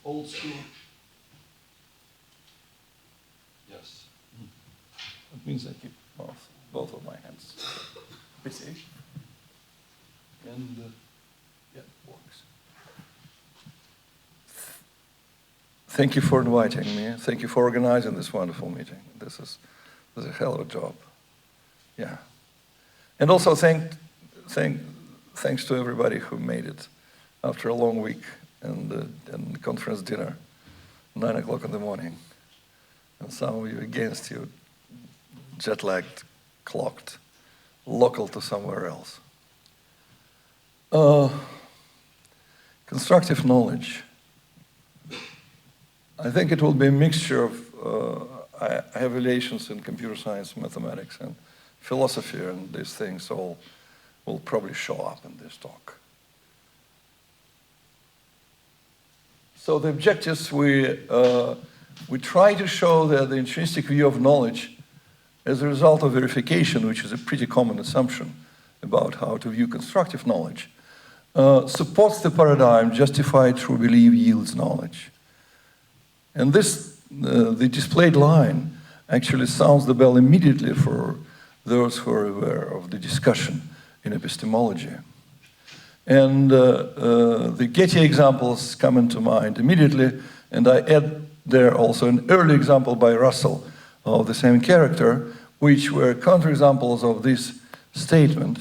old school. Yes. That means I keep both of my hands busy. And yeah, it works. Thank you for inviting me. Thank you for organizing this wonderful meeting. This is a hell of a job. Yeah. And also thanks to everybody who made it after a long week and the conference dinner, 9 o'clock in the morning. And some of you against you, jet-lagged, clocked, local to somewhere else. Constructive knowledge. I think it will be a mixture of, I have relations in computer science, mathematics, and philosophy, and these things all will probably show up in this talk. So the objectives, we try to show that the intrinsic view of knowledge as a result of verification, which is a pretty common assumption about how to view constructive knowledge, supports the paradigm justified true belief yields knowledge. And this, the displayed line actually sounds the bell immediately for those who are aware of the discussion in epistemology. And the Getty examples come into mind immediately, and I add there also an early example by Russell of the same character, which were counterexamples of this statement,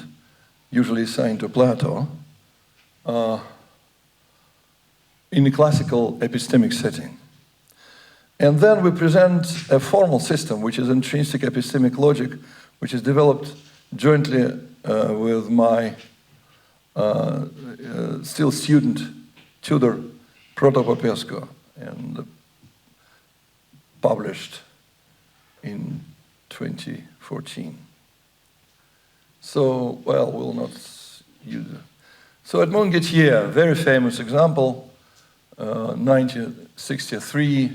usually assigned to Plato, in a classical epistemic setting. And then we present a formal system, which is intrinsic epistemic logic, which is developed jointly with my still student tutor, Protopopescu, and published in 2014. So, well, we'll not use it. So Edmond Gettier, very famous example, 1963,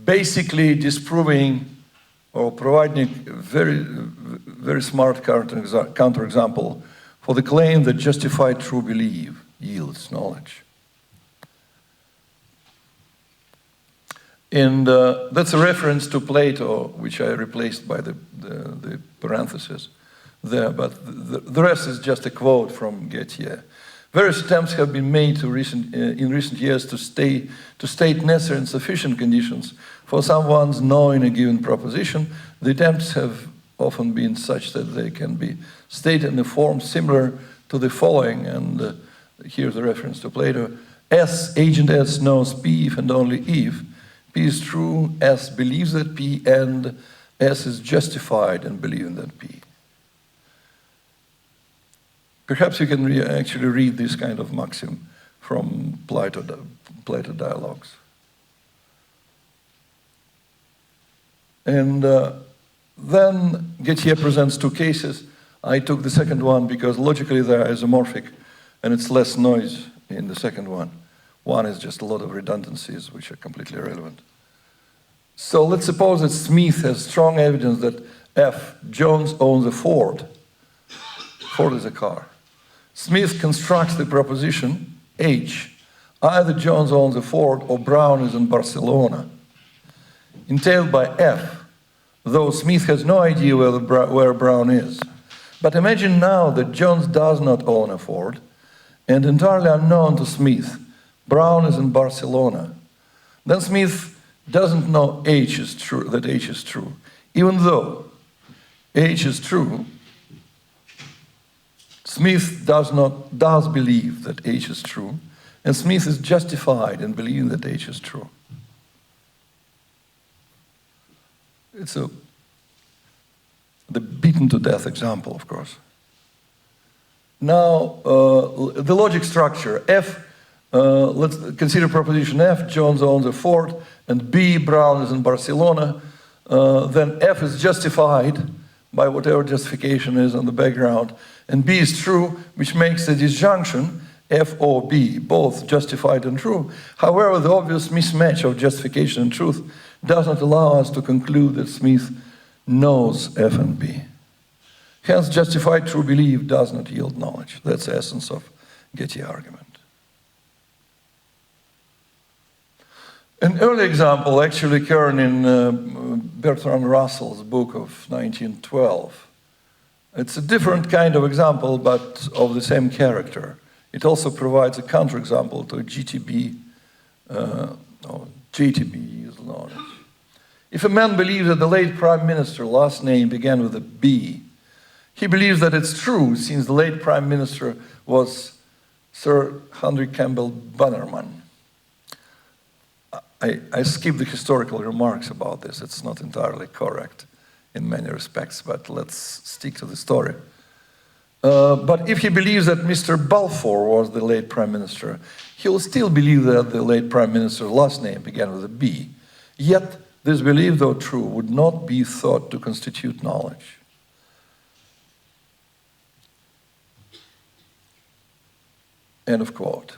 basically disproving or providing a very smart counterexample for the claim that justified true belief yields knowledge. And that's a reference to Plato, which I replaced by the parenthesis there, but the rest is just a quote from Gettier. Various attempts have been made in recent years to state necessary and sufficient conditions for someone's knowing a given proposition. The attempts have often been such that they can be stated in a form similar to the following, and here's a reference to Plato. Agent S knows P if and only if P is true, S believes that P, and S is justified in believing that P. Perhaps you can actually read this kind of maxim from Plato dialogues. And then Gettier presents two cases. I took the second one because logically they are isomorphic and it's less noise in the second one. One is just a lot of redundancies which are completely irrelevant. So let's suppose that Smith has strong evidence that F, Jones owns a Ford. Ford is a car. Smith constructs the proposition H, either Jones owns a Ford or Brown is in Barcelona, entailed by F, though Smith has no idea where Brown is. But imagine now that Jones does not own a Ford, and entirely unknown to Smith, Brown is in Barcelona. Then Smith doesn't know that H is true. Even though H is true, Smith does believe that H is true, and Smith is justified in believing that H is true. It's the beaten to death example, of course. Now, the logic structure. F, let's consider proposition F, Jones owns a Ford, and B, Brown is in Barcelona. Then F is justified by whatever justification is on the background, and B is true, which makes the disjunction F or B, both justified and true. However, the obvious mismatch of justification and truth does not allow us to conclude that Smith knows F and B. Hence, justified true belief does not yield knowledge. That's the essence of Getty argument. An early example actually occurred in Bertrand Russell's book of 1912. It's a different kind of example, but of the same character. It also provides a counterexample to GTB, or JTB is knowledge. If a man believes that the late Prime Minister's last name began with a B, he believes that it's true since the late Prime Minister was Sir Henry Campbell Bannerman. I skipped the historical remarks about this. It's not entirely correct in many respects, but let's stick to the story. But if he believes that Mr. Balfour was the late Prime Minister, he will still believe that the late Prime Minister's last name began with a B. Yet, this belief, though true, would not be thought to constitute knowledge. End of quote.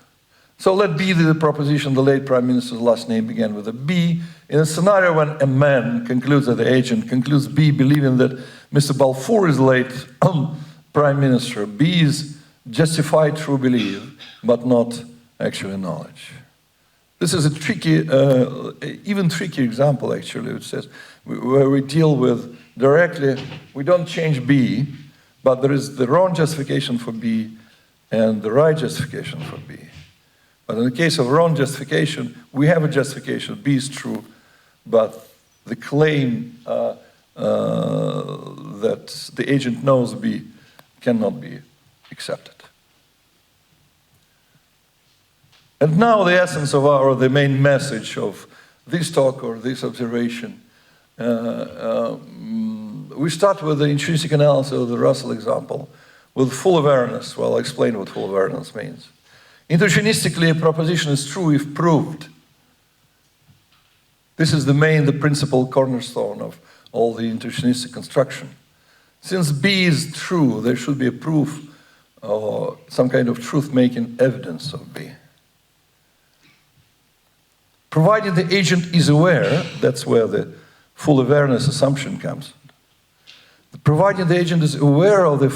So let be the proposition the late Prime Minister's last name began with a B. In a scenario when a man concludes that the agent concludes B, believing that Mr. Balfour is the late Prime Minister, B is justified true belief, but not actually knowledge. This is a tricky, even trickier example actually, which says, where we deal with directly, we don't change B, but there is the wrong justification for B and the right justification for B. But in the case of wrong justification, we have a justification, B is true, but the claim that the agent knows B cannot be accepted. And now the essence of the main message of this talk or this observation, we start with the intrinsic analysis of the Russell example with full awareness. Well, I'll explain what full awareness means. Intuitionistically, a proposition is true if proved. This is the principal cornerstone of all the intuitionistic construction. Since B is true, there should be a proof or some kind of truth-making evidence of B. Provided the agent is aware, that's where the full awareness assumption comes. Provided the agent is aware of the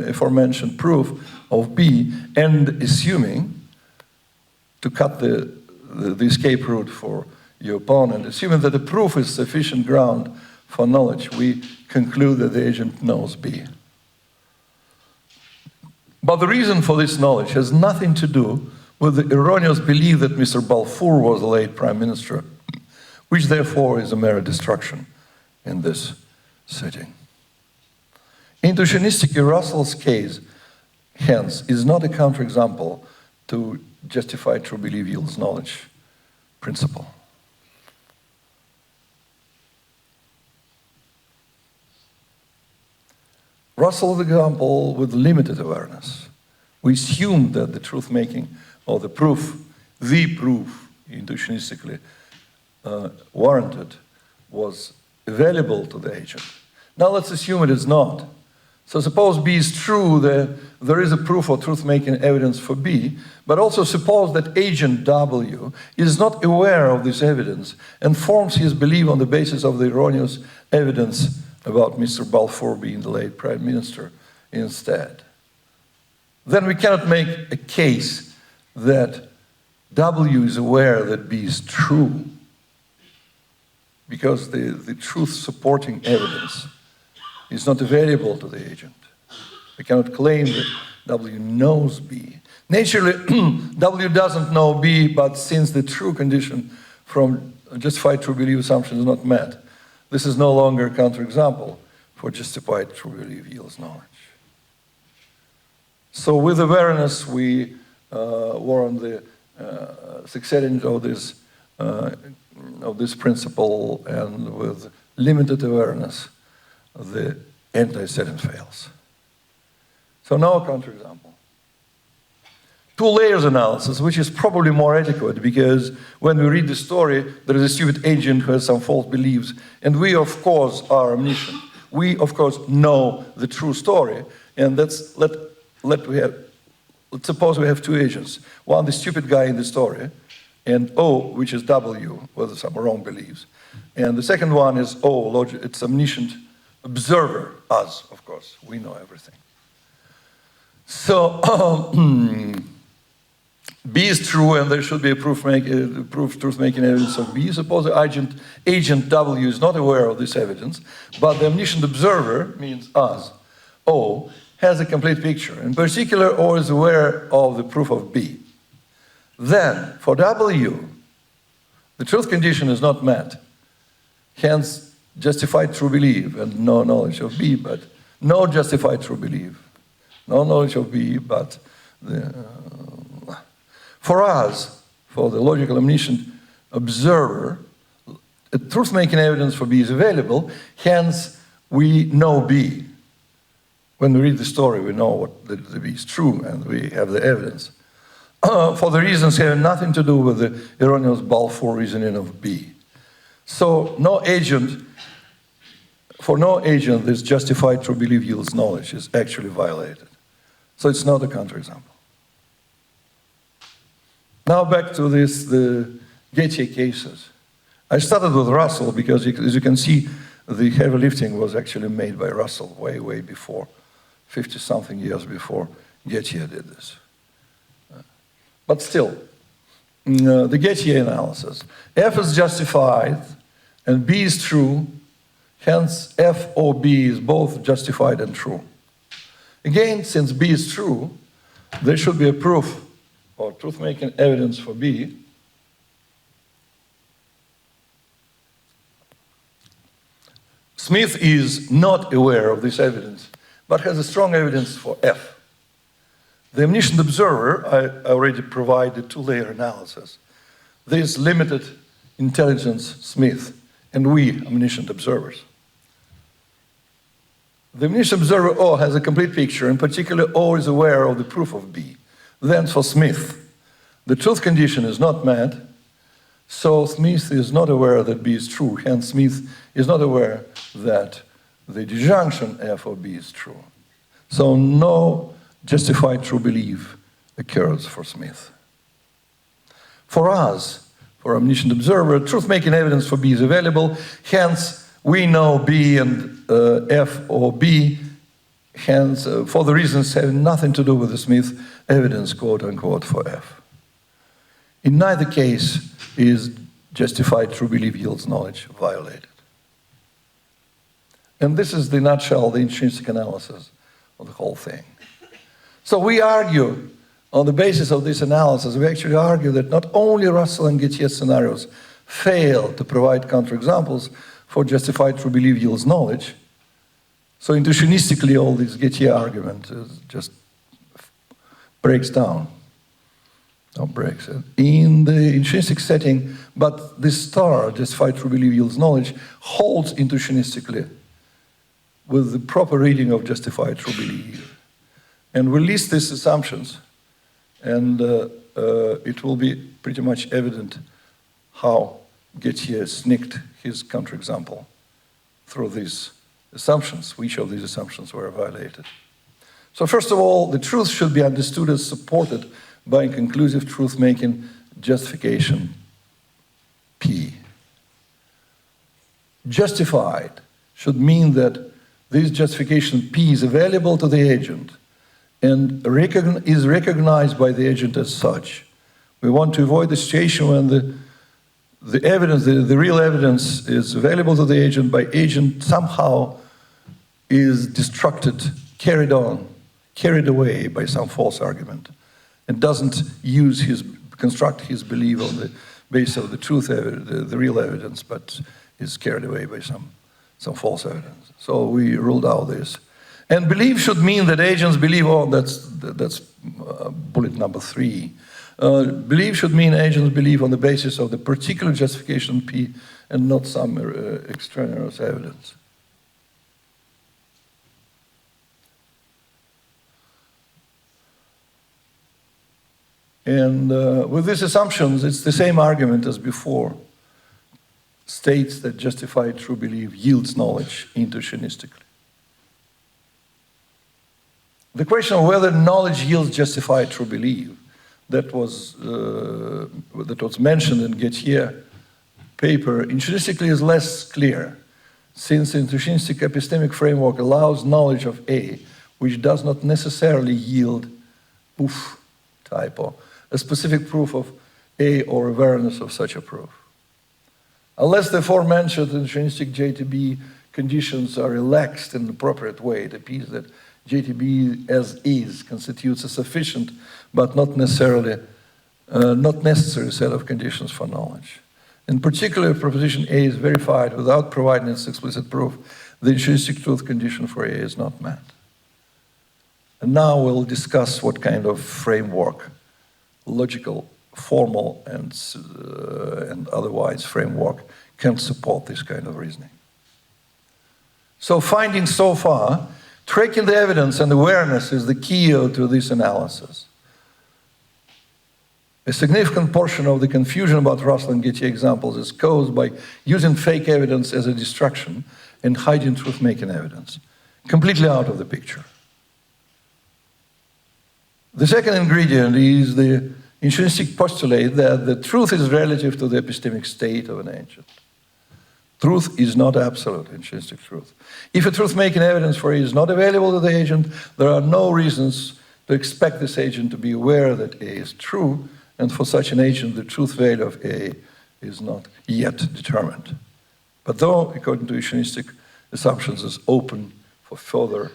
aforementioned proof of B and assuming, to cut the escape route for your opponent, assuming that the proof is sufficient ground for knowledge, we conclude that the agent knows B. But the reason for this knowledge has nothing to do with the erroneous belief that Mr. Balfour was the late Prime Minister, which therefore is a mere destruction in this setting. Intuitionistic Russell's case, hence, is not a counterexample to justify true belief yields knowledge principle. Russell's example with limited awareness. We assume that the truth-making or the proof intuitionistically warranted was available to the agent. Now let's assume it is not. So suppose B is true, there is a proof or truth-making evidence for B, but also suppose that agent W is not aware of this evidence and forms his belief on the basis of the erroneous evidence about Mr. Balfour being the late Prime Minister instead. Then we cannot make a case that W is aware that B is true, because the truth-supporting evidence is not available to the agent. We cannot claim that W knows B. Naturally, W doesn't know B, but since the true condition from justified true belief assumption is not met, this is no longer a counterexample for justified true belief yields knowledge. So with awareness, we warrant the succeeding of this principle, and with limited awareness, the anti-setting fails. So now a counterexample. Two layers analysis, which is probably more adequate, because when we read the story, there is a stupid agent who has some false beliefs, and we, of course, are omniscient. We, of course, know the true story, and let's suppose we have two agents. One, the stupid guy in the story, and O, which is W, with some wrong beliefs. And the second one is O, it's omniscient observer, us, of course. We know everything. So B is true, and there should be a proof truth-making evidence of B. Suppose the agent W is not aware of this evidence, but the omniscient observer, means us, O, has a complete picture. In particular, O is aware of the proof of B. Then, for W, the truth condition is not met. Hence, justified true belief and no knowledge of B, but no justified true belief. No knowledge of B, but for us, for the logical omniscient observer, a truth-making evidence for B is available, hence we know B. When we read the story, we know what the B is true, and we have the evidence. For the reasons having nothing to do with the erroneous Balfour reasoning of B. So for no agent, this justified true belief yields knowledge is actually violated. So it's not a counterexample. Now back to the Gettier cases. I started with Russell because, as you can see, the heavy lifting was actually made by Russell way, way before, 50-something years before Gettier did this. But still, the Gettier analysis. F is justified and B is true, hence F or B is both justified and true. Again, since B is true, there should be a proof or truth-making evidence for B. Smith is not aware of this evidence, but has a strong evidence for F. The omniscient observer, I already provided two-layer analysis. This limited intelligence Smith, and we, omniscient observers. The omniscient observer O has a complete picture. In particular, O is aware of the proof of B. Then for Smith, the truth condition is not met, so Smith is not aware that B is true. Hence, Smith is not aware that the disjunction F of B is true. So no justified true belief occurs for Smith. For us, for omniscient observer, truth-making evidence for B is available, hence we know B and F or B, hence for the reasons having nothing to do with the Smith evidence, quote unquote, for F. In neither case is justified true belief yields knowledge violated. And this is the nutshell, the intrinsic analysis of the whole thing. So we argue, on the basis of this analysis, we actually argue that not only Russell and Gettier scenarios fail to provide counterexamples for justified true belief yields knowledge, so intuitionistically all this Gettier argument just breaks down. Not breaks it. In the intrinsic setting, but this star, justified true belief yields knowledge, holds intuitionistically with the proper reading of justified true belief. And we list these assumptions, and it will be pretty much evident how Gettier sneaked his counterexample through these assumptions, which of these assumptions were violated. So first of all, the truth should be understood as supported by conclusive truth-making justification P. Justified should mean that this justification P is available to the agent and is recognized by the agent as such. We want to avoid the situation when the evidence, the real evidence is available to the agent, by agent somehow is destructed, carried on, carried away by some false argument, and doesn't construct his belief on the basis of the truth, the real evidence, but is carried away by some false evidence. So we ruled out this. And belief should mean that agents believe, oh, that's bullet number 3. Belief should mean agents believe on the basis of the particular justification P and not some extraneous evidence. And with these assumptions, it's the same argument as before. States that justified true belief yields knowledge intuitionistically. The question of whether knowledge yields justified true belief that was mentioned in Gettier paper intuitionistically is less clear, since the intuitionistic epistemic framework allows knowledge of A, which does not necessarily yield typo, a specific proof of A or awareness of such a proof. Unless the aforementioned intuitionistic JTB conditions are relaxed in the appropriate way, it appears that JTB as is constitutes a sufficient but not necessary set of conditions for knowledge. In particular, if proposition A is verified without providing its explicit proof, the intuitionistic truth condition for A is not met. And now we'll discuss what kind of framework, logical, formal, and otherwise framework can support this kind of reasoning. So findings so far, tracking the evidence and awareness is the key to this analysis. A significant portion of the confusion about Russell and Gettier examples is caused by using fake evidence as a distraction and hiding truth-making evidence, completely out of the picture. The second ingredient is the intuitionistic postulate that the truth is relative to the epistemic state of an agent. Truth is not absolute, intuitionistic truth. If a truth-making evidence for A is not available to the agent, there are no reasons to expect this agent to be aware that A is true, and for such an agent, the truth value of A is not yet determined. But though, according to intuitionistic assumptions, is open for further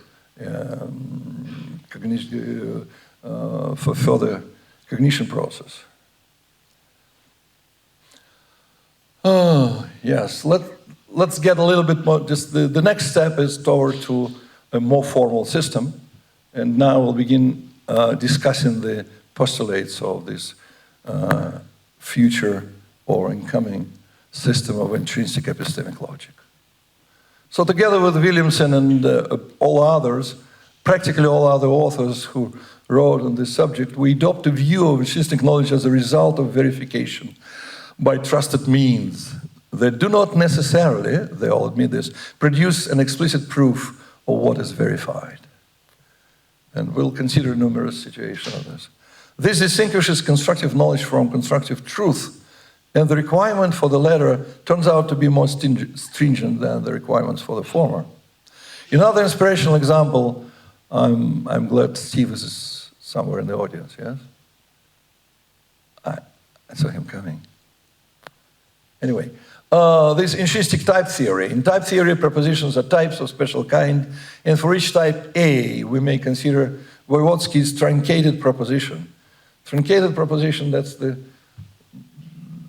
cognition process. Oh, yes, let's get a little bit more, just the next step is toward to a more formal system, and now we'll begin discussing the postulates of this future or incoming system of intrinsic epistemic logic. So together with Williamson and all others, practically all other authors who wrote on this subject, we adopt a view of intrinsic knowledge as a result of verification by trusted means that do not necessarily, they all admit this, produce an explicit proof of what is verified. And we'll consider numerous situations of this. This distinguishes constructive knowledge from constructive truth, and the requirement for the latter turns out to be more stringent than the requirements for the former. Another inspirational example, I'm glad Steve is somewhere in the audience, yes? I saw him coming. Anyway, this intrinsic type theory. In type theory, propositions are types of special kind, and for each type A, we may consider Voevodsky's truncated proposition. Truncated proposition, that's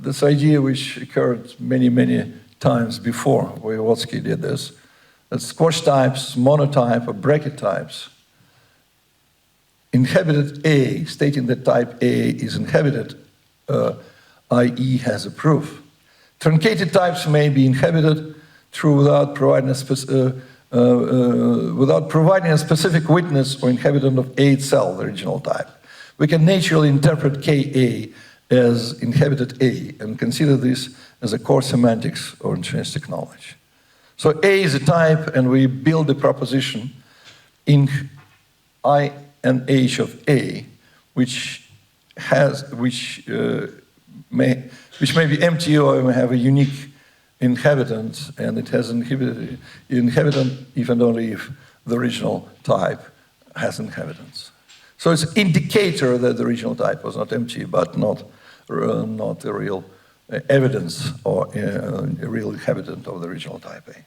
this idea which occurred many, many times before Voevodsky did this. That's squash types, monotype, or bracket types. Inhabited A, stating that type A is inhabited, i.e. has a proof. Truncated types may be inhabited true without providing a specific witness or inhabitant of A itself, the original type. We can naturally interpret Ka as inhabited A and consider this as a core semantics or intrinsic knowledge. So A is a type, and we build a proposition in I and H of A, which may be empty or may have a unique inhabitant, and it has an inhabitant even only if the original type has inhabitants. So it's an indicator that the original type was not empty, but not a real evidence or a real inhabitant of the original type A.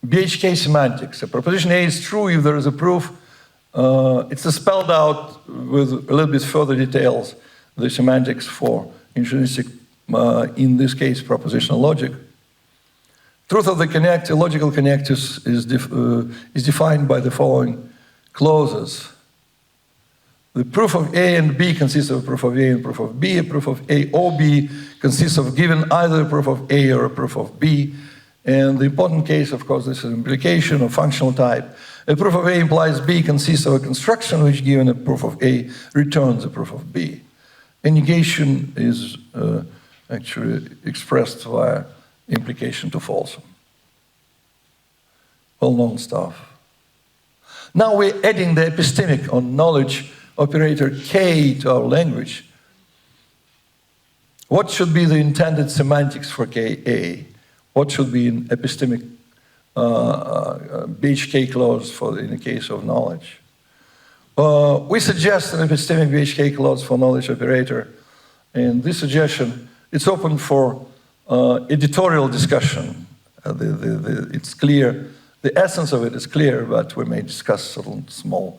BHK semantics. A proposition A is true if there is a proof. It's spelled out with a little bit further details, the semantics for intrinsic, in this case, propositional logic. Truth of the connector, logical connectors is defined by the following clauses. The proof of A and B consists of a proof of A and proof of B. A proof of A or B consists of given either a proof of A or a proof of B. And the important case, of course, this is implication of functional type. A proof of A implies B consists of a construction which, given a proof of A, returns a proof of B. And negation is actually expressed via implication to falsum. Well-known stuff. Now we're adding the epistemic or knowledge operator K to our language. What should be the intended semantics for Ka? What should be an epistemic BHK clause in the case of knowledge? We suggest an epistemic BHK clause for knowledge operator, and this suggestion, it's open for editorial discussion. It's clear, the essence of it is clear, but we may discuss certain small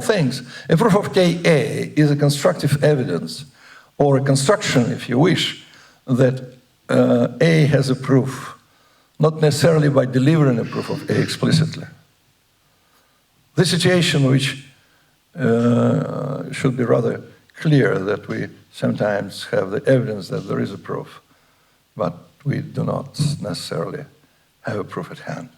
things. A proof of KA is a constructive evidence, or a construction, if you wish, that A has a proof, not necessarily by delivering a proof of A explicitly. The situation which should be rather clear, that we sometimes have the evidence that there is a proof, but we do not necessarily have a proof at hand.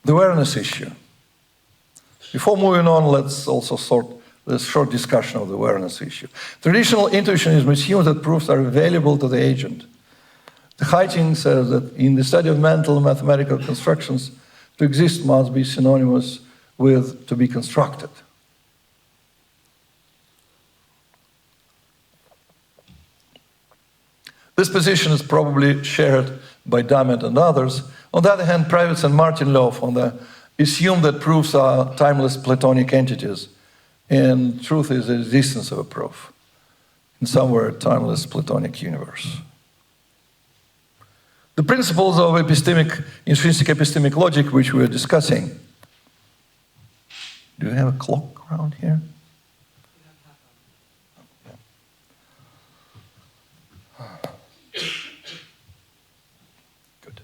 The awareness issue. Before moving on, let's also sort this short discussion of the awareness issue. Traditional intuitionism assumes that proofs are available to the agent. The Heyting says that in the study of mental and mathematical constructions, to exist must be synonymous with to be constructed. This position is probably shared by Dammit and others. On the other hand, Pravitz and Martin-Löf assume that proofs are timeless Platonic entities, and truth is the existence of a proof in somewhere timeless Platonic universe. The principles of intrinsic epistemic logic, which we are discussing. Do you have a clock around here? Good.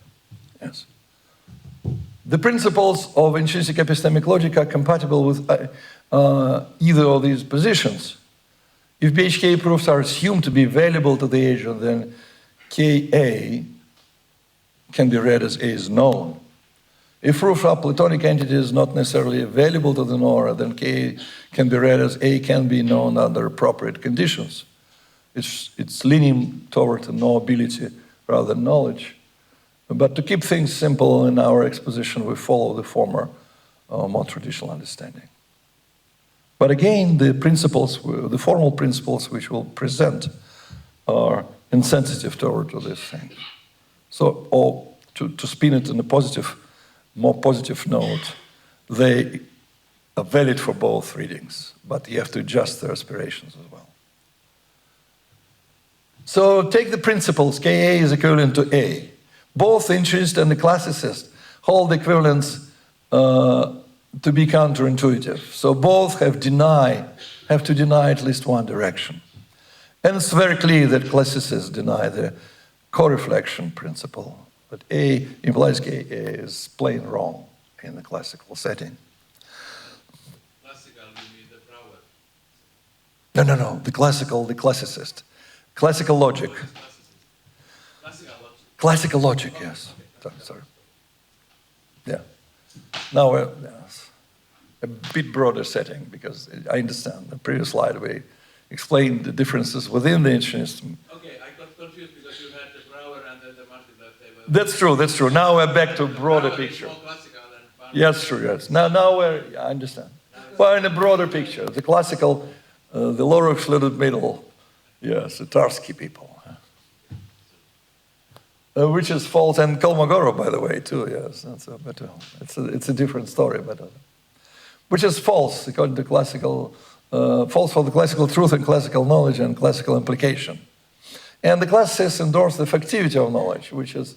Yes. The principles of intrinsic epistemic logic are compatible with either of these positions. If BHK proofs are assumed to be available to the agent, then KA can be read as A is known. If proofs are Platonic entities not necessarily available to the knower, then KA can be read as A can be known under appropriate conditions. It's leaning toward knowability rather than knowledge. But to keep things simple in our exposition, we follow the former, more traditional understanding. But again, the formal principles which we'll present are insensitive toward this thing. So, or to spin it in a more positive note, they are valid for both readings, but you have to adjust their aspirations as well. So take the principles, KA is equivalent to A. Both the intrinsic and the classicist hold the equivalence to be counterintuitive. So both have to deny at least one direction. And it's very clear that classicists deny the co-reflection principle, but A implies KA is plain wrong in the classical setting. Classical, you mean the Brouwer? No, the classicist. Classical logic. Classical logic, yes. Sorry. Yeah. Now we're a bit broader setting, because I understand the previous slide we explained the differences within the Intuitionism. Okay, I got confused because you had the Brouwer and then the Martin-Löf. That's true. Now we're back to a broader picture. Yes, true, yes. Now I understand. Well, in a broader picture, the classical, the lower excluded middle, yes, the Tarski people. Which is false, and Kolmogorov, by the way, too, yes. It's a different story, but which is false, according to classical, false for the classical truth and classical knowledge and classical implication. And the classicists endorse the factivity of knowledge, which is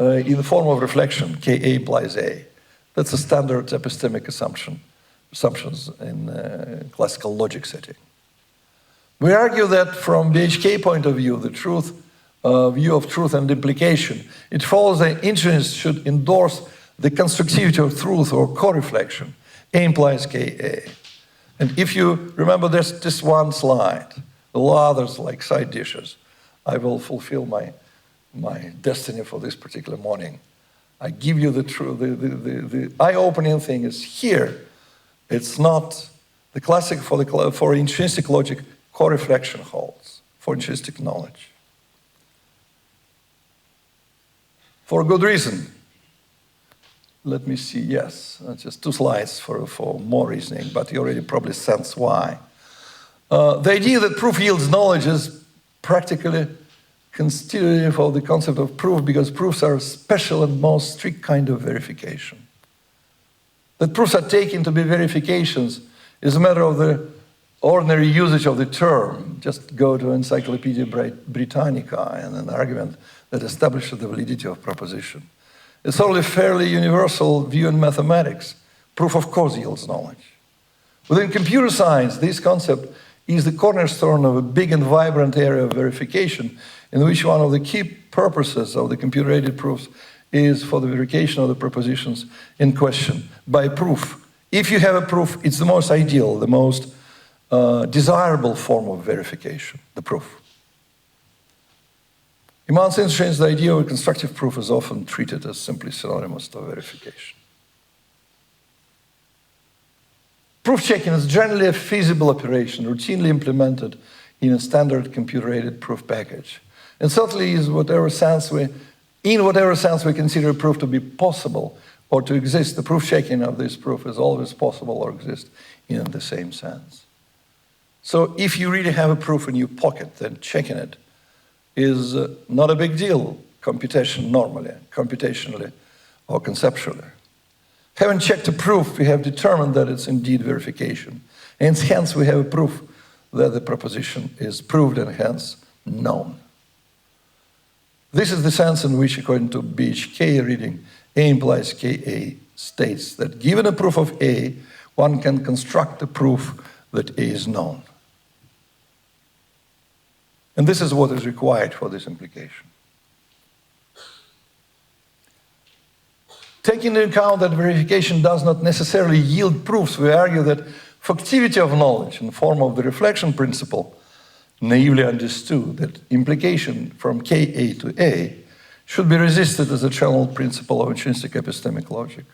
in the form of reflection, KA implies A. That's a standard epistemic assumptions in classical logic setting. We argue that from BHK point of view, the view of truth and implication, it follows that intuitionists should endorse the constructivity of truth or co-reflection. A implies KA. And if you remember, there's just one slide. The others like side dishes. I will fulfill my destiny for this particular morning. I give you the truth. The eye-opening thing is here. It's not the classic for intrinsic logic. Co-reflection holds for intrinsic knowledge. For a good reason. Let me see, yes, just 2 slides for more reasoning, but you already probably sense why. The idea that proof yields knowledge is practically constitutive of the concept of proof, because proofs are a special and most strict kind of verification. That proofs are taken to be verifications is a matter of the ordinary usage of the term. Just go to Encyclopedia Britannica and an argument that establishes the validity of proposition. It's only a fairly universal view in mathematics. Proof of course yields knowledge. Within computer science, this concept is the cornerstone of a big and vibrant area of verification, in which one of the key purposes of the computer-aided proofs is for the verification of the propositions in question by proof. If you have a proof, it's the most ideal, the most desirable form of verification, the proof. In Mann's instance, the idea of a constructive proof is often treated as simply synonymous to verification. Proof checking is generally a feasible operation, routinely implemented in a standard computer-aided proof package. And certainly in whatever sense we consider a proof to be possible or to exist, the proof checking of this proof is always possible or exists in the same sense. So if you really have a proof in your pocket, then checking it is not a big deal computationally or conceptually. Having checked a proof, we have determined that it's indeed verification. And hence we have a proof that the proposition is proved and hence known. This is the sense in which, according to BHK reading, A implies KA states that given a proof of A, one can construct a proof that A is known. And this is what is required for this implication. Taking into account that verification does not necessarily yield proofs, we argue that for activity of knowledge in the form of the reflection principle, naively understood that implication from KA to A should be resisted as a general principle of intrinsic epistemic logic.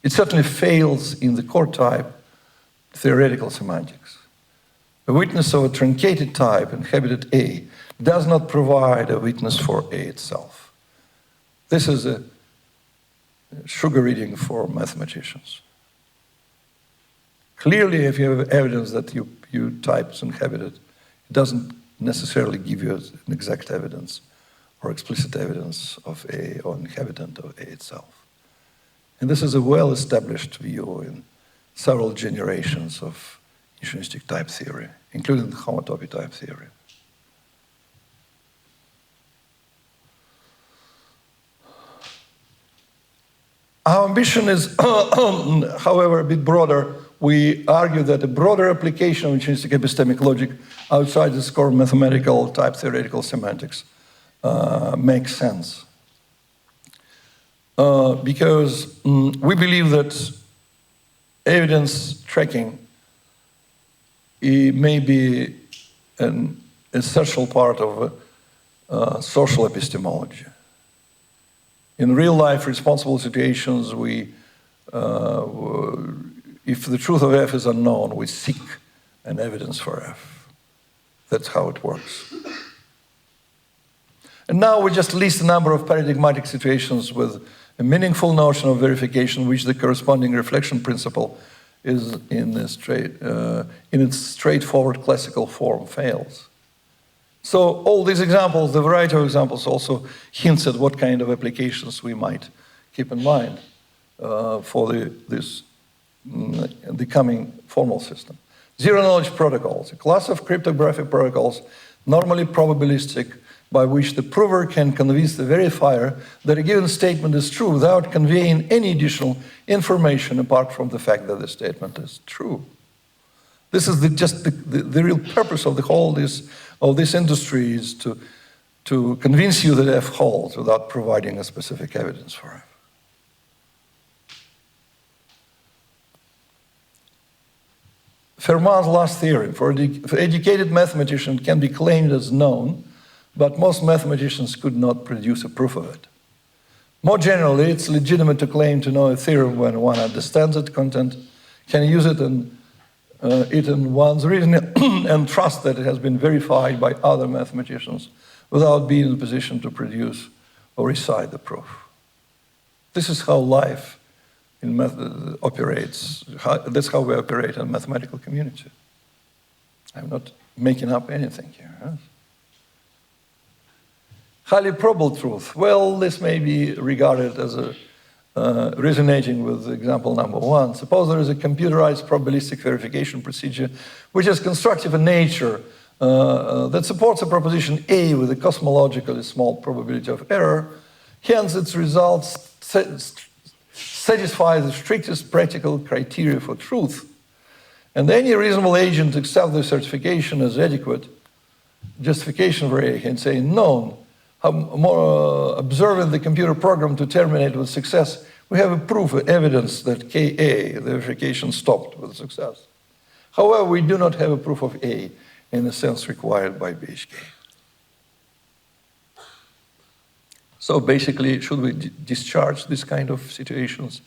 It certainly fails in the core type theoretical semantics. A witness of a truncated type inhabited A does not provide a witness for A itself. This is a sugar reading for mathematicians. Clearly, if you have evidence that your type is inhabited, it doesn't necessarily give you an exact evidence or explicit evidence of A or inhabitant of A itself. And this is a well-established view in several generations of Intuitionistic type theory, including the homotopy type theory. Our ambition is, however, a bit broader. We argue that a broader application of intrinsic epistemic logic outside the core mathematical type theoretical semantics makes sense. Because we believe that evidence tracking may be an essential part of social epistemology. In real-life responsible situations, if the truth of F is unknown, we seek an evidence for F. That's how it works. And now we just list a number of paradigmatic situations with a meaningful notion of verification, which the corresponding reflection principle is in its straightforward classical form fails. So all these examples, the variety of examples, also hints at what kind of applications we might keep in mind for the coming formal system. Zero-knowledge protocols, a class of cryptographic protocols normally probabilistic by which the prover can convince the verifier that a given statement is true without conveying any additional information apart from the fact that the statement is true. This is just the real purpose of this industry is to convince you that F holds without providing a specific evidence for F. Fermat's last theorem for educated mathematician can be claimed as known, but most mathematicians could not produce a proof of it. More generally, it's legitimate to claim to know a theorem when one understands its content, can use it in one's reasoning, and trust that it has been verified by other mathematicians without being in a position to produce or recite the proof. This is how life operates. That's how we operate in a mathematical community. I'm not making up anything here. Huh? Highly probable truth. Well, this may be regarded as resonating with example number 1. Suppose there is a computerized probabilistic verification procedure which is constructive in nature that supports a proposition A with a cosmologically small probability of error. Hence, its results satisfy the strictest practical criteria for truth. And any reasonable agent accepts the certification as adequate justification for A and say known. Observing the computer program to terminate with success, we have a proof, evidence that KA, the verification, stopped with success. However, we do not have a proof of A in the sense required by BHK. So basically, should we discharge this kind of situations,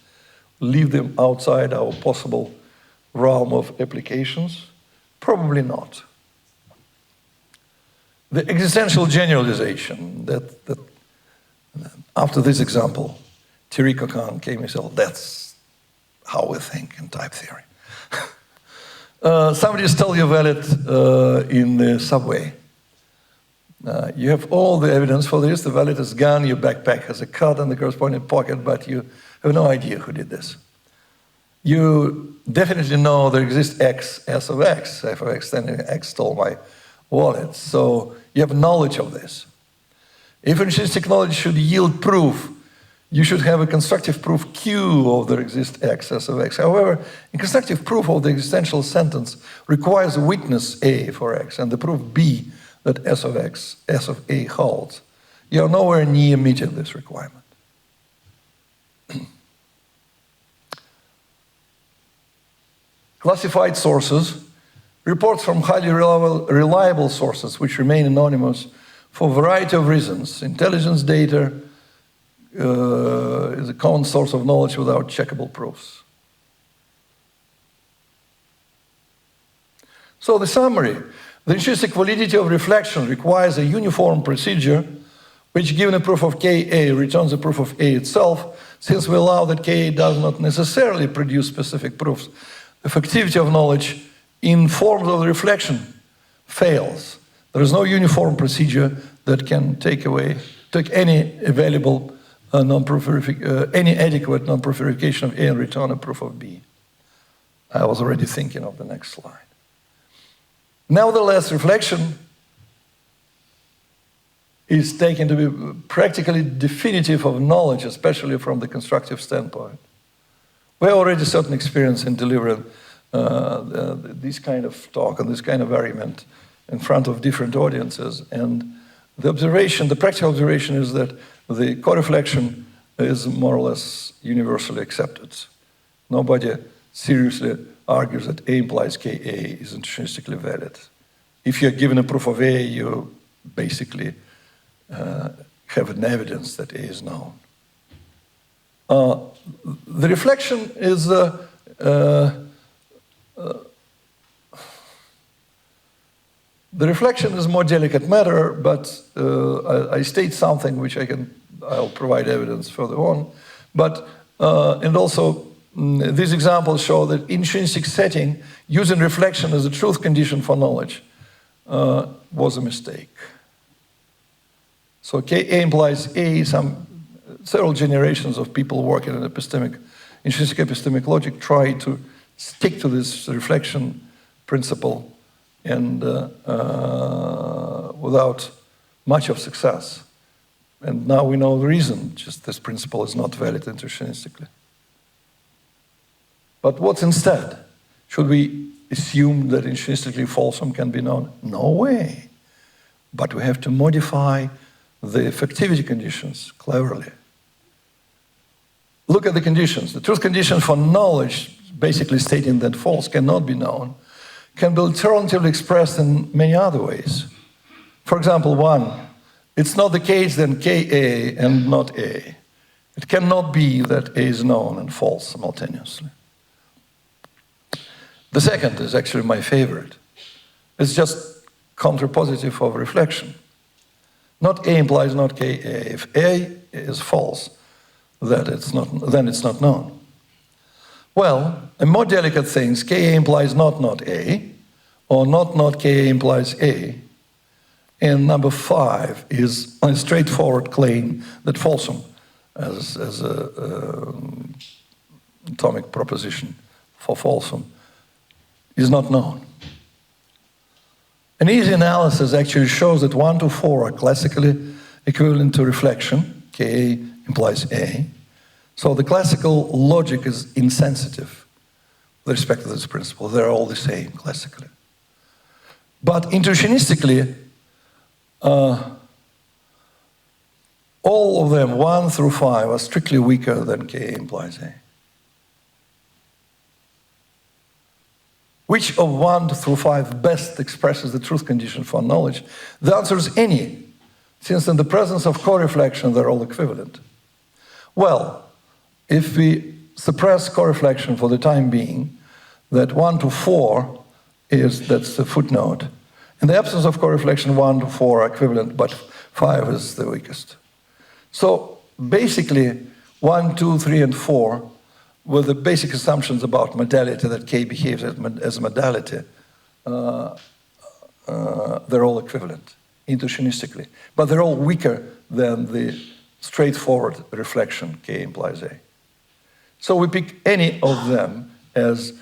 leave them outside our possible realm of applications? Probably not. The existential generalization that after this example, Thierry Coquin came and said, that's how we think in type theory. Somebody stole your wallet in the subway. You have all the evidence for this. The wallet is gone, your backpack has a cut in the corresponding pocket, but you have no idea who did this. You definitely know there exists X, S of X, F of X, then X stole my wallet. So you have knowledge of this. If intrinsic knowledge should yield proof, you should have a constructive proof Q of there exists X, S of X. However, a constructive proof of the existential sentence requires a witness A for X and the proof B that S of X, S of A holds. You are nowhere near meeting this requirement. Classified sources, reports from highly reliable sources which remain anonymous for a variety of reasons. Intelligence data is a common source of knowledge without checkable proofs. So the summary, the intrinsic validity of reflection requires a uniform procedure which, given a proof of Ka, returns a proof of A itself, since we allow that Ka does not necessarily produce specific proofs. The effectivity of knowledge in forms of reflection fails. There is no uniform procedure that can take any available any adequate non-proof verification of A and return a proof of B. I was already thinking of the next slide. Nevertheless, reflection is taken to be practically definitive of knowledge, especially from the constructive standpoint. We have already certain experience in delivering this kind of talk and this kind of argument in front of different audiences. And the observation, the practical observation is that the co-reflection is more or less universally accepted. Nobody seriously argues that A implies Ka is intrinsically valid. If you're given a proof of A, you basically have an evidence that A is known. The reflection is the reflection is more delicate matter, but I state something which I'll provide evidence further on. But and also these examples show that intrinsic setting using reflection as a truth condition for knowledge was a mistake. So Ka implies A. Several generations of people working in intrinsic epistemic logic try to stick to this reflection principle and without much of success. And now we know the reason, just this principle is not valid intuitionistically. But what's instead? Should we assume that intuitionistically falsum can be known? No way. But we have to modify the effectivity conditions cleverly. Look at the conditions. The truth condition for knowledge, basically stating that false cannot be known, can be alternatively expressed in many other ways. For example, one, it's not the case then Ka and not A. It cannot be that A is known and false simultaneously. The second is actually my favorite. It's just contrapositive of reflection. Not A implies not Ka. If A is false, then it's not known. Well, in more delicate things, Ka implies not A, or not Ka implies A. And number 5 is a straightforward claim that falsum as a atomic proposition for falsum is not known. An easy analysis actually shows that 1 to 4 are classically equivalent to reflection. Ka implies A. So the classical logic is insensitive with respect to this principle. They're all the same classically. But intuitionistically, all of them, 1 through 5, are strictly weaker than Ka implies A. Which of 1 through 5 best expresses the truth condition for knowledge? The answer is any, since in the presence of co-reflection, they're all equivalent. Well, if we suppress co-reflection for the time being, that 1 to 4 that's the footnote. In the absence of co-reflection, 1 to 4 are equivalent, but 5 is the weakest. So basically, 1, 2, 3, and 4 were the basic assumptions about modality, that K behaves as a modality. They're all equivalent, intuitionistically. But they're all weaker than the straightforward reflection, K implies A. So we pick any of them as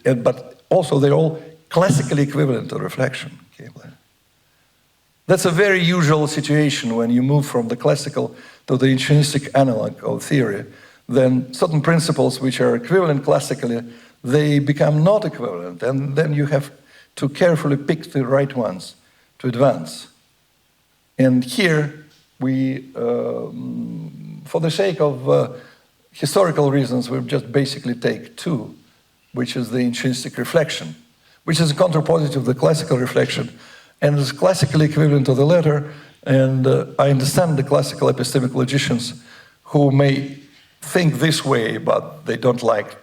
but also they're all classically equivalent to reflection. K implies A. That's a very usual situation when you move from the classical to the intuitionistic analog of theory. Then certain principles which are equivalent classically, they become not equivalent, and then you have to carefully pick the right ones to advance. And here we, for the sake of historical reasons, we just basically take 2, which is the intrinsic reflection, which is a contrapositive of the classical reflection, and is classically equivalent to the latter. And I understand the classical epistemic logicians who may think this way, but they don't like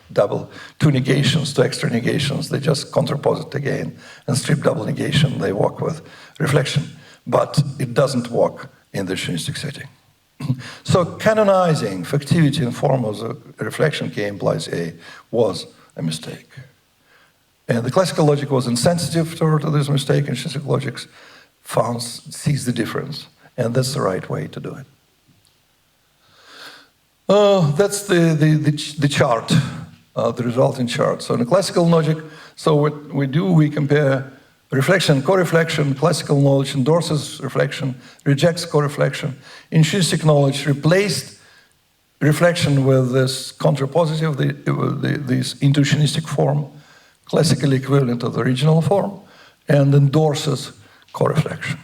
two negations, 2 extra negations. They just contrapose it again and strip double negation. They work with reflection, but it doesn't work in the intuitionistic setting. So canonizing factivity in form of the reflection K implies A was a mistake. And the classical logic was insensitive to this mistake, and intrinsic logic sees the difference, and that's the right way to do it. That's the chart, the resulting chart. So in the classical logic, so what we compare reflection, co-reflection. Classical knowledge endorses reflection, rejects co-reflection. Intrinsic knowledge replaced reflection with this contrapositive, this intuitionistic form, classically equivalent to the original form, and endorses co-reflection.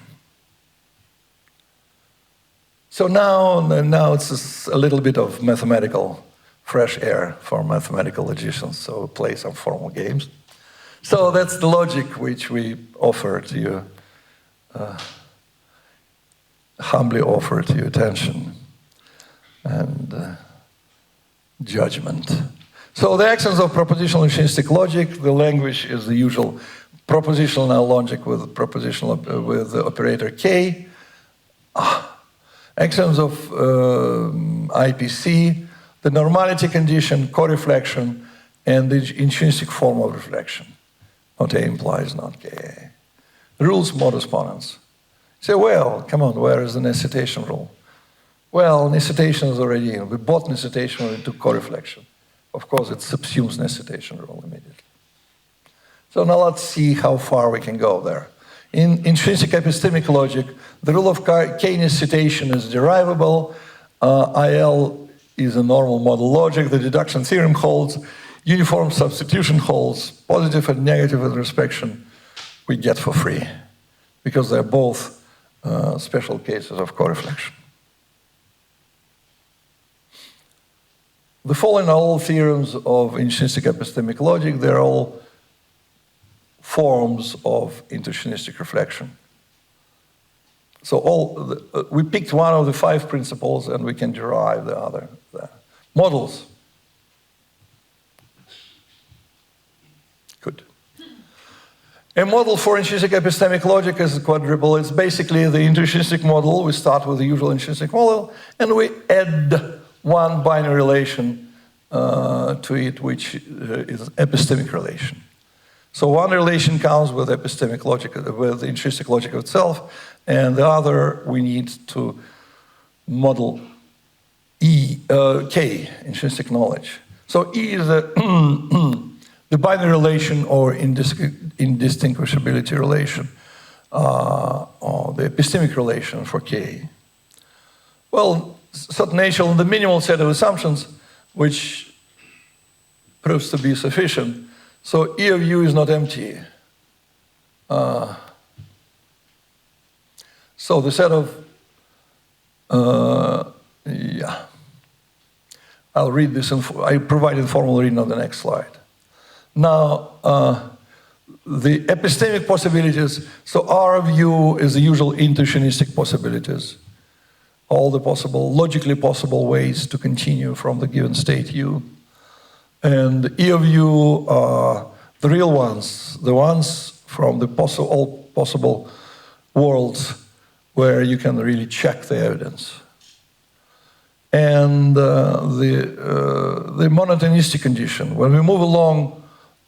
So now it's a little bit of mathematical fresh air for mathematical logicians, so we'll play some formal games. So that's the logic which we offer to you, humbly offer to your attention and judgment. So the actions of propositional intrinsic logic, the language is the usual propositional logic with with the operator K. Actions of IPC, the normality condition, co-reflection, and the intrinsic form of reflection. Not A implies not K. Rules, modus ponens. You say, well, come on, where is the necessitation rule? Well, necessitation is already in. We bought necessitation when we took co-reflection. Of course, it subsumes necessitation rule immediately. So now let's see how far we can go there. In intrinsic epistemic logic, the rule of K necessitation is derivable. IL is a normal model logic. The deduction theorem holds. Uniform substitution holds. Positive and negative introspection we get for free, because they're both special cases of co-reflection. The following are all theorems of intrinsic epistemic logic. They're all forms of intuitionistic reflection. So we picked one of the 5 principles and we can derive the other. Models. Good. A model for intrinsic epistemic logic is quadruple. It's basically the intuitionistic model. We start with the usual intrinsic model and we add one binary relation to it, which is epistemic relation. So one relation counts with epistemic logic, with intrinsic logic itself, and the other we need to model K, intrinsic knowledge. So E is the binary relation or indistinguishability relation, or the epistemic relation for K. Well, substantial, the minimal set of assumptions, which proves to be sufficient. So E of U is not empty. So the set of, I'll read this, I provided formal reading on the next slide. Now, the epistemic possibilities, so R of U is the usual intuitionistic possibilities. All the possible, logically possible ways to continue from the given state U. And E of U are the real ones, the ones from the all possible worlds where you can really check the evidence. And the monotonistic condition, when we move along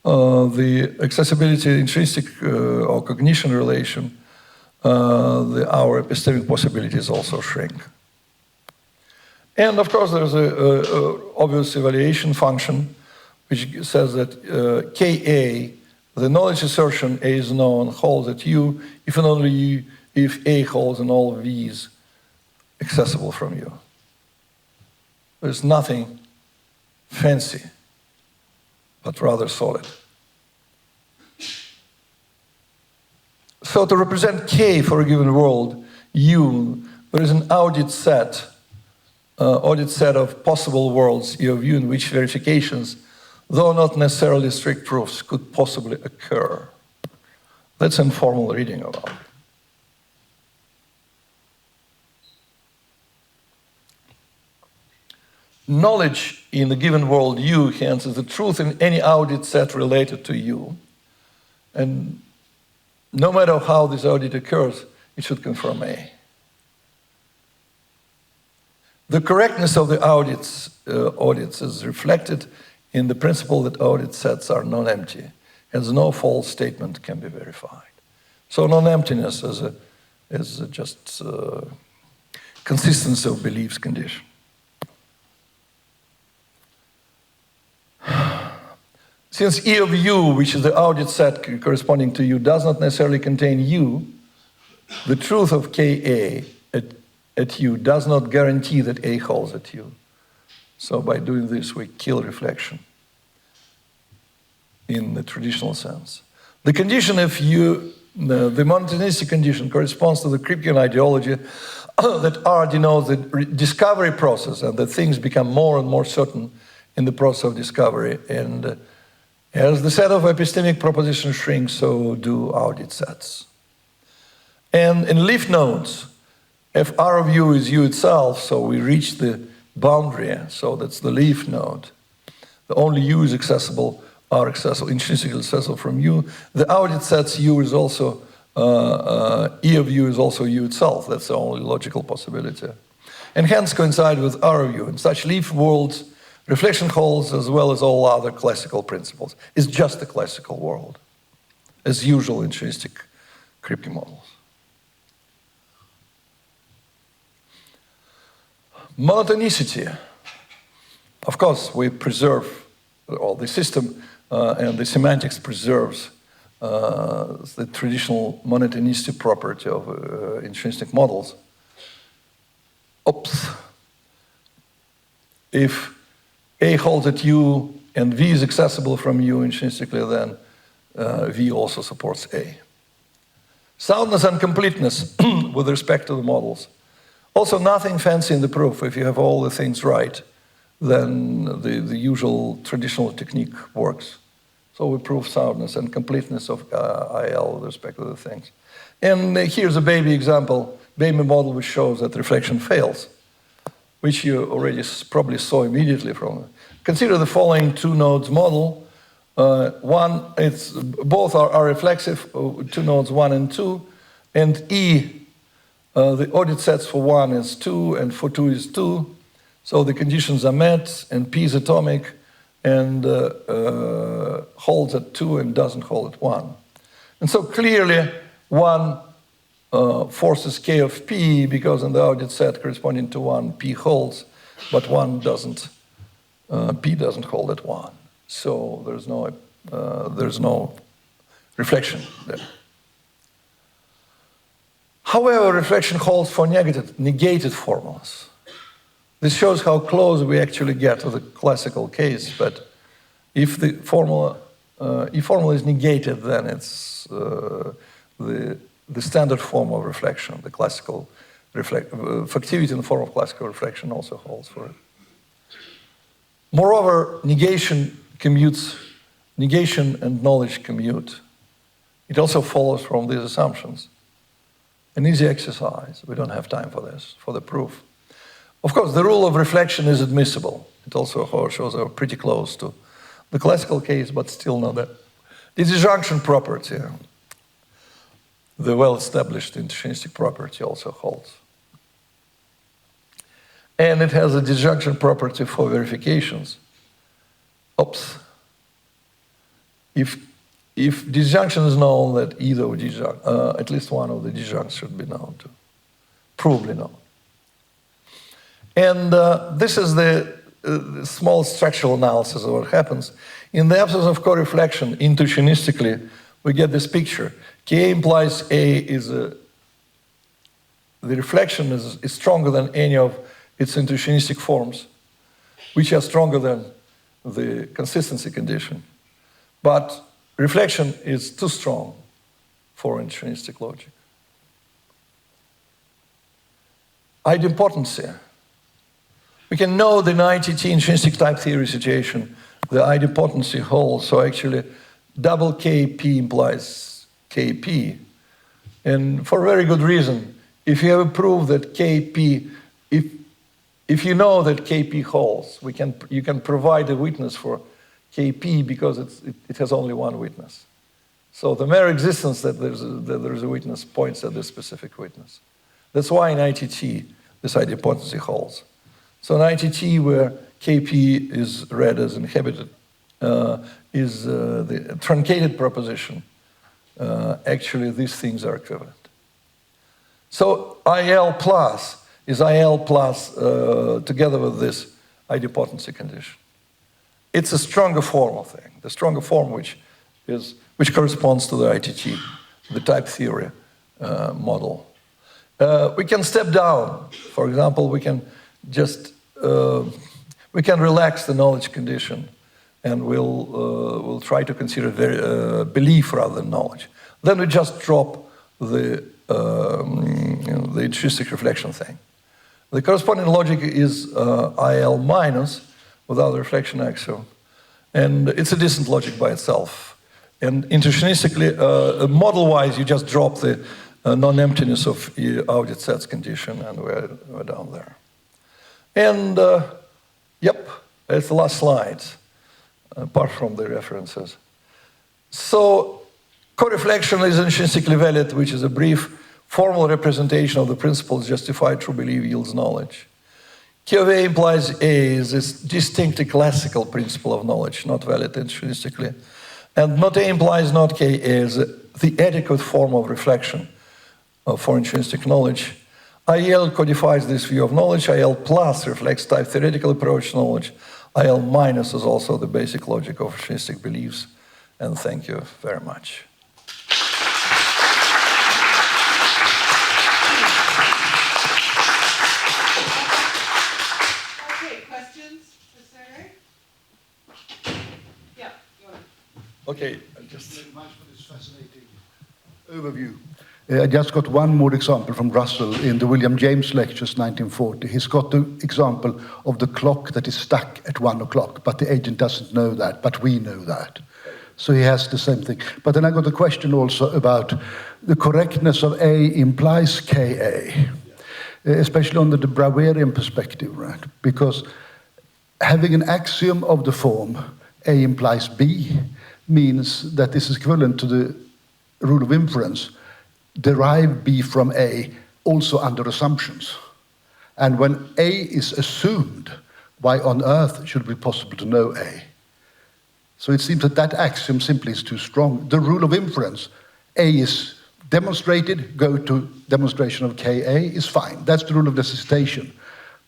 the accessibility intrinsic or cognition relation, our epistemic possibilities also shrink. And of course, there's a obvious evaluation function which says that Ka, the knowledge assertion A is known, holds at U, if and only if A holds in all V's accessible from U. There's nothing fancy, but rather solid. So to represent K for a given world, U, there is an audit set of possible worlds E of U in which verifications, though not necessarily strict proofs, could possibly occur. That's informal reading about it. Knowledge in the given world U, hence, is the truth in any audit set related to U. And no matter how this audit occurs, it should confirm A. The correctness of the audits is reflected in the principle that audit sets are non-empty, hence no false statement can be verified. So non-emptiness is just consistency of beliefs condition. Since E of U, which is the audit set corresponding to U, does not necessarily contain U, the truth of Ka at U does not guarantee that A holds at U. So by doing this, we kill reflection in the traditional sense. The condition of U, the monotonistic condition, corresponds to the Kripkean ideology that R denotes the discovery process and that things become more and more certain in the process of discovery. And as the set of epistemic propositions shrinks, so do audit sets. And in leaf nodes, if R of U is U itself, so we reach the boundary, so that's the leaf node. The only U is accessible, are accessible, intrinsically accessible from U. The audit sets U is also, E of U is also U itself. That's the only logical possibility. And hence coincide with R of U. In such leaf worlds, reflection holds as well as all other classical principles. It's just a classical world, as usual in intrinsic Kripke models. Monotonicity. Of course, we preserve, or the system and the semantics preserves the traditional monotonicity property of intrinsic models. Oops. If A holds at U and V is accessible from U intrinsically, then V also supports A. Soundness and completeness with respect to the models. Also, nothing fancy in the proof. If you have all the things right, then the usual traditional technique works. So we prove soundness and completeness of IL with respect to the things. And here's a baby example, baby model which shows that reflection fails, which you already probably saw immediately from. Consider the following two nodes model. Both are reflexive, two nodes 1 and 2, and E, the audit sets for 1 is 2 and for 2 is 2. So the conditions are met, and P is atomic and holds at 2 and doesn't hold at 1. And so clearly 1 forces K of P, because in the audit set corresponding to 1, P holds. but one doesn't, P doesn't hold at 1. So there's no reflection there. However, reflection holds for negated formulas. This shows how close we actually get to the classical case, but if the formula is negated, then it's the standard form of reflection, the classical factivity in the form of classical reflection also holds for it. Moreover, negation and knowledge commute. It also follows from these assumptions. An easy exercise. We don't have time for this, for the proof. Of course, the rule of reflection is admissible. It also shows are pretty close to the classical case, but still not that. The disjunction property, the well-established intuitionistic property, also holds. And it has a disjunction property for verifications. Oops. If disjunction is known, that either at least one of the disjuncts should be known to, provably known. And this is the small structural analysis of what happens. In the absence of co-reflection, intuitionistically, we get this picture. K implies A is the reflection is stronger than any of its intuitionistic forms, which are stronger than the consistency condition. But reflection is too strong for intuitionistic logic. Idempotency. We can know the ITT intrinsic type theory situation, the idempotency holds, so actually double KP implies KP. And for a very good reason, if you have a proof that KP, if you know that KP holds, you can provide a witness for KP because it has only one witness. So the mere existence that there's a witness points at this specific witness. That's why in ITT this idempotency holds. So in ITT where KP is read as inhabited, is the truncated proposition, actually these things are equivalent. So IL plus is IL plus together with this idempotency condition. It's a stronger form of thing, the stronger form which corresponds to the ITT, the type theory model. We can step down. For example, we can relax the knowledge condition, and we'll try to consider belief rather than knowledge. Then we just drop the intrinsic reflection thing. The corresponding logic is IL minus without the reflection axiom, and it's a decent logic by itself. And intuitionistically, model-wise, you just drop the non-emptiness of audit sets condition, and we're down there. And yep, it's the last slide, apart from the references. So co-reflection is intrinsically valid, which is a brief formal representation of the principles justified true belief yields knowledge. K of A implies A is this distinctly classical principle of knowledge, not valid intuitionistically. And not A implies not K is the adequate form of reflection for intrinsic knowledge. IL codifies this view of knowledge. IL plus reflects type theoretical approach to knowledge. IL minus is also the basic logic of intrinsic beliefs. And thank you very much. Okay, questions for Sergei? Yeah, go ahead. Okay, Thank you very much for this fascinating overview. I just got one more example from Russell in the William James lectures, 1940. He's got the example of the clock that is stuck at 1 o'clock, but the agent doesn't know that, but we know that. So he has the same thing. But then I got a question also about the correctness of A implies KA, especially under the Brouwerian perspective, right? Because having an axiom of the form A implies B means that this is equivalent to the rule of inference, derive B from A also under assumptions. And when A is assumed, why on earth should it be possible to know A? So it seems that that axiom simply is too strong. The rule of inference, A is demonstrated, go to demonstration of KA is fine. That's the rule of necessitation.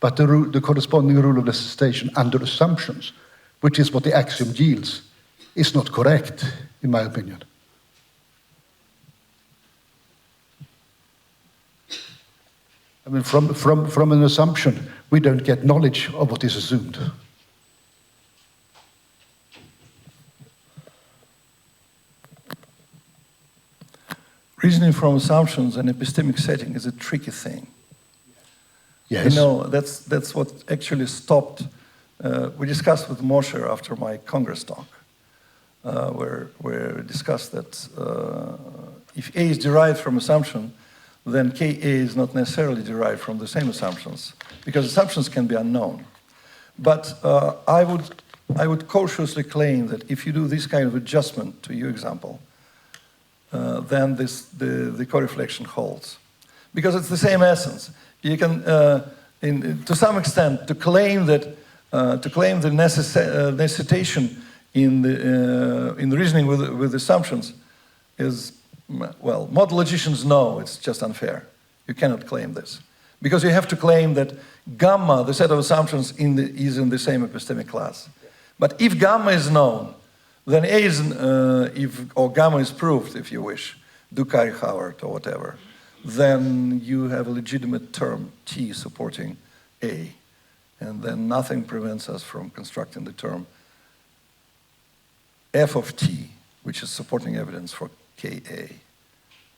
but the corresponding rule of necessitation under assumptions, which is what the axiom yields, is not correct, in my opinion. I mean, from an assumption, we don't get knowledge of what is assumed. Reasoning from assumptions in epistemic setting is a tricky thing. Yes. You know, that's what actually stopped. We discussed with Moshe after my Congress talk, where we discussed that if A is derived from assumption, then KA is not necessarily derived from the same assumptions, because assumptions can be unknown. But I would cautiously claim that if you do this kind of adjustment to your example, then the correlation holds, because it's the same essence. You can, to some extent, to claim the necessitation in the reasoning with assumptions is, well, model logicians know it's just unfair. You cannot claim this, because you have to claim that gamma, the set of assumptions, is in the same epistemic class. But if gamma is known, then A is, or gamma is proved, if you wish, Dukai-Howard or whatever, then you have a legitimate term, T, supporting A. And then nothing prevents us from constructing the term F of T, which is supporting evidence for KA.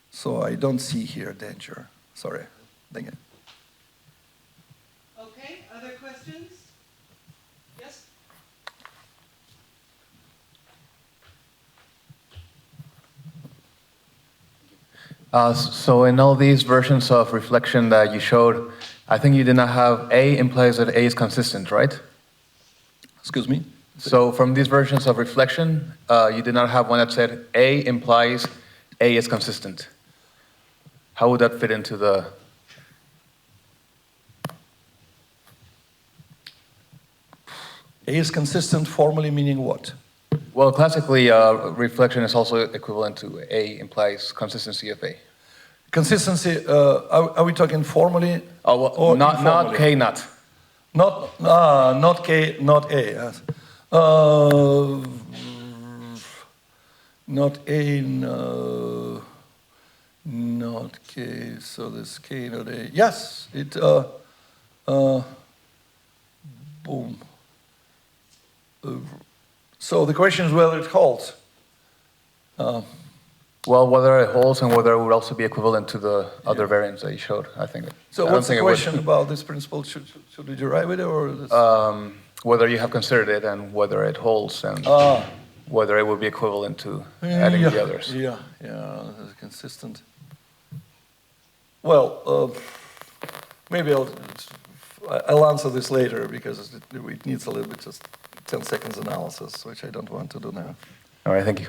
So I don't see here danger. Sorry. Thank you. Okay, other questions? Yes? So in all these versions of reflection that you showed, I think you did not have A implies that A is consistent, right? Excuse me? So from these versions of reflection, you did not have one that said A implies A is consistent. How would that fit into the... A is consistent formally meaning what? Well, classically, reflection is also equivalent to A implies consistency of A. Consistency, are we talking formally? Oh, well, or not informally? K, not. Not K, not A. Yes. Not A, no, not K. So this K, not A. Yes, it. Boom. So the question is whether it holds. Well, whether it holds and whether it would also be equivalent to the other variants that you showed, I think. So what's the question about this principle? Should we derive it or this? Whether you have considered it and whether it holds and whether it would be equivalent to adding the others. Yeah, this is consistent. Well, maybe I'll answer this later because it needs a little bit, just 10 seconds analysis, which I don't want to do now. All right, thank you.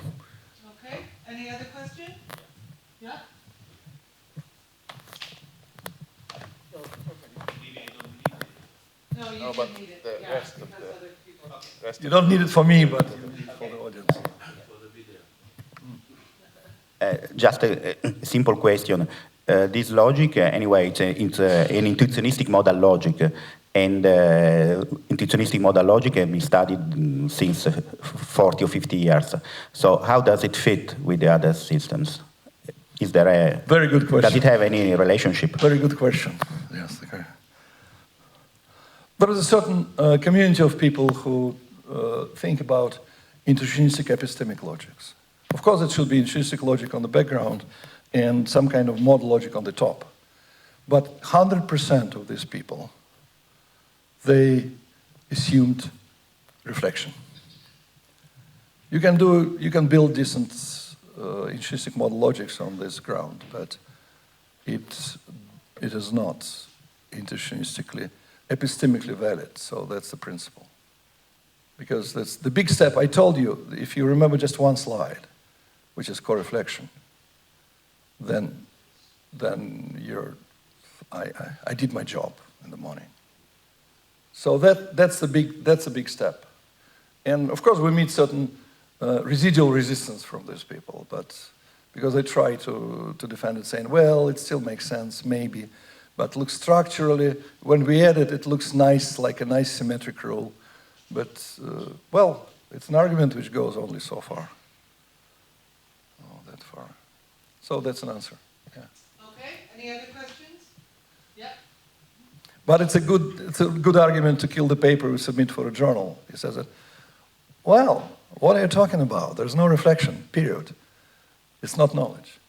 Okay, any other question? Yeah? No, you can need it, yeah, because other people. You don't need it for me, but you need it for the audience. Just a simple question. This logic, anyway, it's an intuitionistic modal logic, and intuitionistic modal logic has been studied since 40 or 50 years. So how does it fit with the other systems? Is there a... Very good question. Does it have any relationship? Very good question. Yes. Okay. There is a certain community of people who think about intuitionistic epistemic logics. Of course, it should be intuitionistic logic on the background and some kind of model logic on the top. But 100% of these people, they assumed reflection. You can build decent intrinsic model logics on this ground, but it is not intuitionistically, epistemically valid. So that's the principle. Because that's the big step. I told you, if you remember just one slide, which is co-reflection, then I did my job in the morning. So that's a big step. And of course we meet certain residual resistance from these people, but because they try to defend it saying, well, it still makes sense, maybe, But looks structurally, when we add it, it looks nice, like a nice symmetric rule. But, well, it's an argument which goes only so far. Oh, that far. So that's an answer. Yeah. Okay, any other questions? Yep. But it's a good argument to kill the paper we submit for a journal. He says that, well, what are you talking about? There's no reflection, period. It's not knowledge.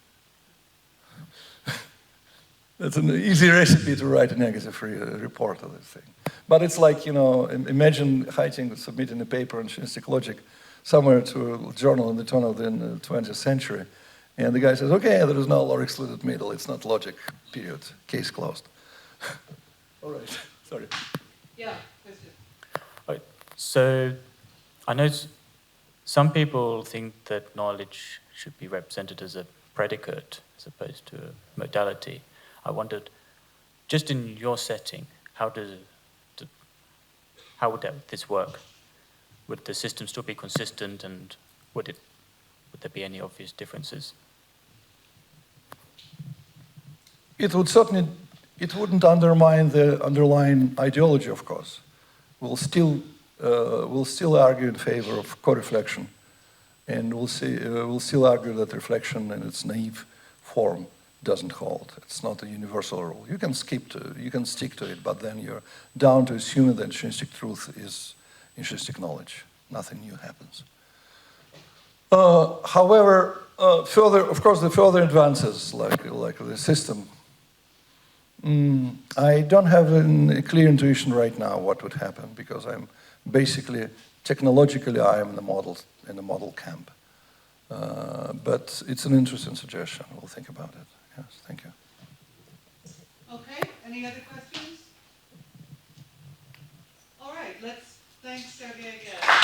It's an easy recipe to write a negative report of this thing. But it's like, you know, imagine Heyting submitting a paper on Intuitionistic logic somewhere to a journal in the turn of the 20th century. And the guy says, okay, there is no lower excluded middle. It's not logic, period. Case closed. All right, sorry. Yeah, question. Right. So I know some people think that knowledge should be represented as a predicate as opposed to a modality. I wondered, just in your setting, how would this work? Would the system still be consistent, and would there be any obvious differences? It would certainly, it wouldn't undermine the underlying ideology, of course. We'll still argue in favor of co-reflection, and we'll still argue that reflection in its naive form doesn't hold. It's not a universal rule. You can stick to it, but then you're down to assuming that intrinsic truth is intrinsic knowledge. Nothing new happens. However, of course, the further advances, like the system, I don't have a clear intuition right now what would happen, because I'm basically, technologically, I am in the model camp. But it's an interesting suggestion. We'll think about it. Yes, thank you. Okay, any other questions? All right, let's thank Sergei again.